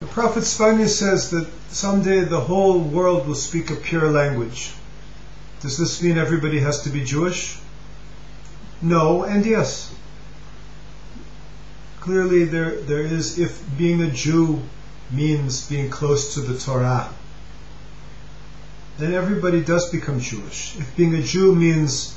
The Prophet Svanya says that someday the whole world will speak a pure language. Does this mean everybody has to be Jewish? No and yes. Clearly there is, if being a Jew means being close to the Torah, then everybody does become Jewish. If being a Jew means,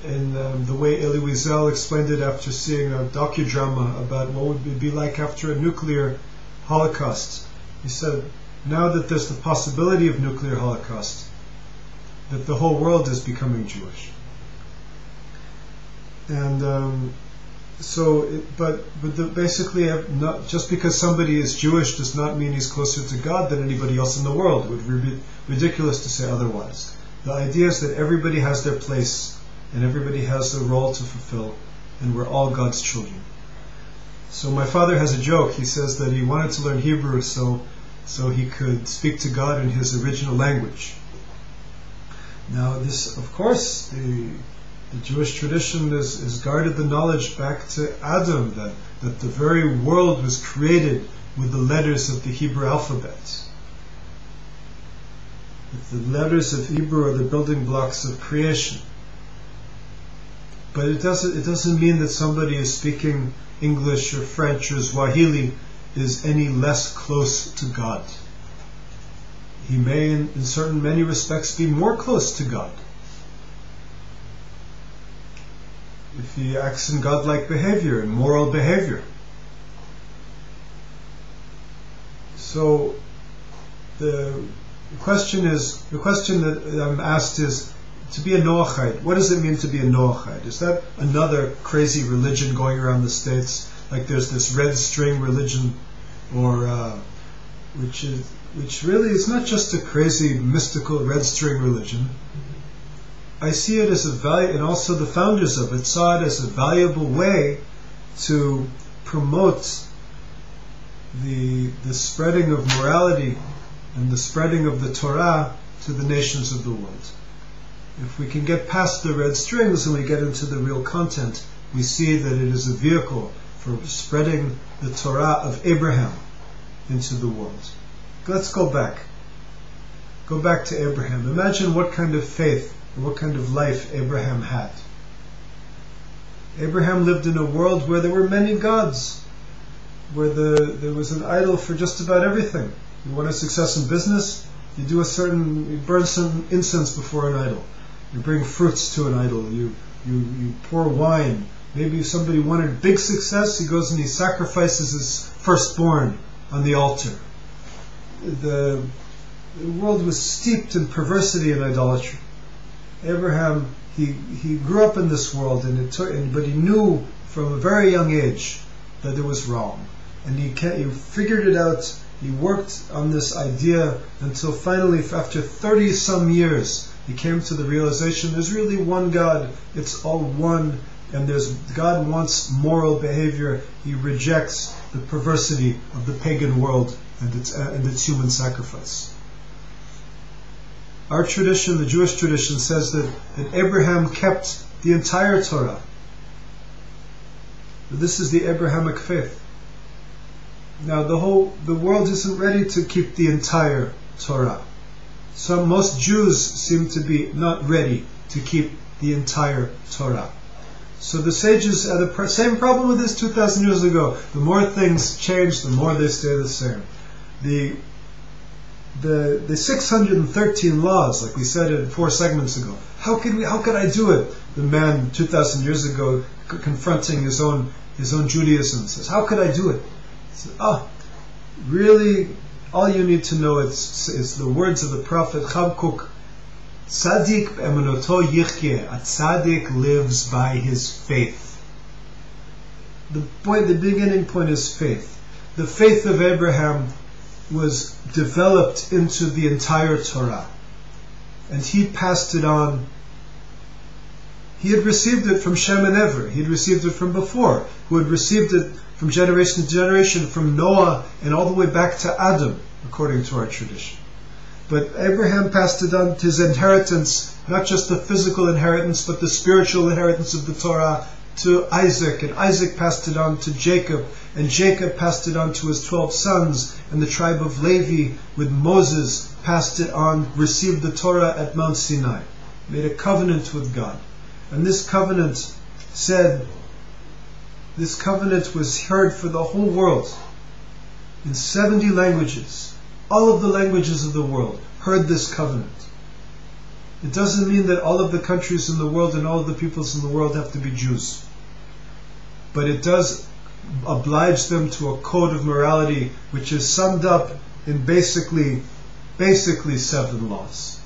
in the way Elie Wiesel explained it after seeing a docudrama about what would it be like after a nuclear holocaust, he said, now that there's the possibility of nuclear holocaust, that the whole world is becoming Jewish. And basically, not just because somebody is Jewish does not mean he's closer to God than anybody else in the world. It would be ridiculous to say otherwise. The idea is that everybody has their place and everybody has a role to fulfill, and we're all God's children. So my father has a joke. He says that he wanted to learn Hebrew so he could speak to God in his original language. Now this, of course, the Jewish tradition has guarded the knowledge back to Adam, that the very world was created with the letters of the Hebrew alphabet. That the letters of Hebrew are the building blocks of creation. But it doesn't mean that somebody is speaking English or French or Swahili is any less close to God. He may, in many respects, be more close to God if he acts in godlike behavior and moral behavior. So the question that I'm asked is, to be a Noahide, what does it mean to be a Noahide? Is that another crazy religion going around the States? Like there's this red string religion, or which really is not just a crazy mystical red string religion. I see it as a value, and also the founders of it saw it as a valuable way to promote the spreading of morality and the spreading of the Torah to the nations of the world. If we can get past the red strings and we get into the real content, we see that it is a vehicle for spreading the Torah of Abraham into the world. Let's go back. Go back to Abraham. Imagine what kind of faith, what kind of life Abraham had. Abraham lived in a world where there were many gods, where there was an idol for just about everything. You want a success in business? You burn some incense before an idol. You bring fruits to an idol. You pour wine. Maybe if somebody wanted big success, he goes and he sacrifices his firstborn on the altar. The world was steeped in perversity and idolatry. Abraham, he grew up in this world, but he knew from a very young age that it was wrong, and he figured it out. He worked on this idea until finally, after 30 some years, he came to the realization there's really one God. It's all one, and God wants moral behavior. He rejects the perversity of the pagan world and its human sacrifice. Our tradition, the Jewish tradition, says that Abraham kept the entire Torah. This is the Abrahamic faith. Now the world isn't ready to keep the entire Torah. Most Jews seem to be not ready to keep the entire Torah. So the sages had the same problem with this 2,000 years ago. The more things change, the more they stay the same. The 613 laws, like we said in 4 segments ago, how could I do it? The man 2,000 years ago confronting his own Judaism says, how could I do it? He said, really, all you need to know is the words of the prophet Chabkuk, Tzadik b'emunoto yichye, a tzaddik lives by his faith. The beginning point is faith. The faith of Abraham was developed into the entire Torah, and he passed it on. He had received it from Shem and Ever. He had received it from before, who had received it from generation to generation, from Noah and all the way back to Adam, according to our tradition. But Abraham passed it on to his inheritance, not just the physical inheritance, but the spiritual inheritance of the Torah, to Isaac, and Isaac passed it on to Jacob, and Jacob passed it on to his 12 sons, and the tribe of Levi with Moses passed it on, received the Torah at Mount Sinai, made a covenant with God. And this covenant was heard for the whole world in 70 languages. All of the languages of the world heard this covenant. It doesn't mean that all of the countries in the world and all of the peoples in the world have to be Jews. But it does oblige them to a code of morality which is summed up in basically 7 laws.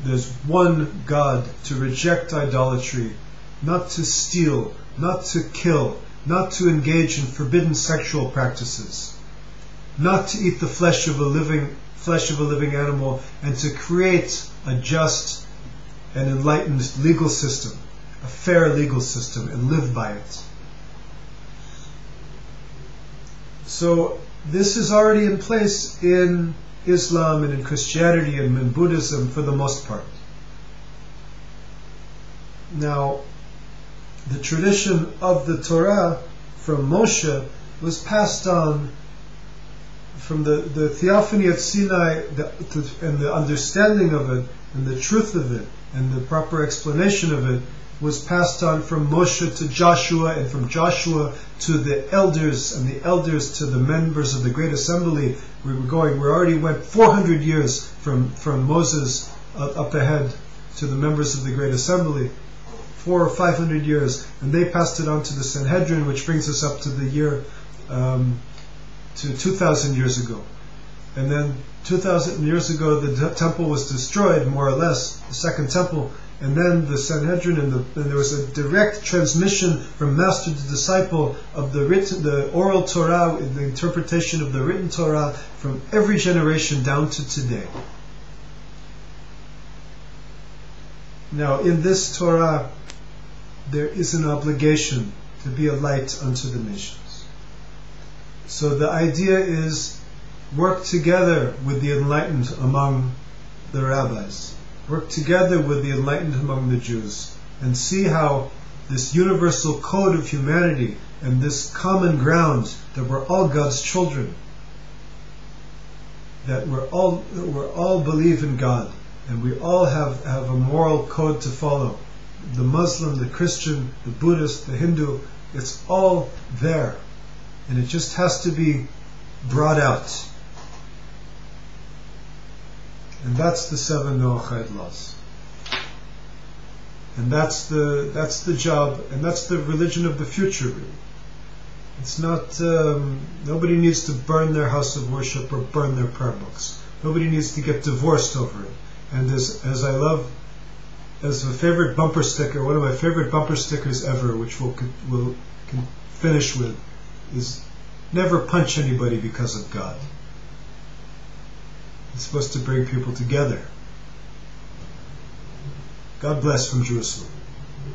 There's one God, to reject idolatry, not to steal, not to kill, not to engage in forbidden sexual practices, not to eat the flesh of a living animal, and to create a just and enlightened legal system, a fair legal system, and live by it. So this is already in place in Islam and in Christianity and in Buddhism for the most part. Now, the tradition of the Torah from Moshe was passed on from the theophany at Sinai, and the understanding of it, and the truth of it, and the proper explanation of it, was passed on from Moshe to Joshua, and from Joshua to the elders, and the elders to the members of the Great Assembly. We already went 400 years from Moses up ahead to the members of the Great Assembly, 400 or 500 years, and they passed it on to the Sanhedrin, which brings us up to the year to 2,000 years ago. And then 2,000 years ago the temple was destroyed, more or less, the second temple, and then the Sanhedrin, and there was a direct transmission from master to disciple of the oral Torah, the interpretation of the written Torah, from every generation down to today. Now, in this Torah, there is an obligation to be a light unto the nations. So the idea is, work together with the enlightened among the rabbis. Work together with the enlightened among the Jews, and see how this universal code of humanity and this common ground that we're all God's children, that we're all believe in God, and we all have a moral code to follow. The Muslim, the Christian, the Buddhist, the Hindu, it's all there. And it just has to be brought out. And that's the 7 Noahide laws. And that's the job, and that's the religion of the future, really. It's not, nobody needs to burn their house of worship or burn their prayer books. Nobody needs to get divorced over it. And as I love, as a favorite bumper sticker, one of my favorite bumper stickers ever, which we'll can finish with, is never punch anybody because of God. It's supposed to bring people together. God bless from Jerusalem.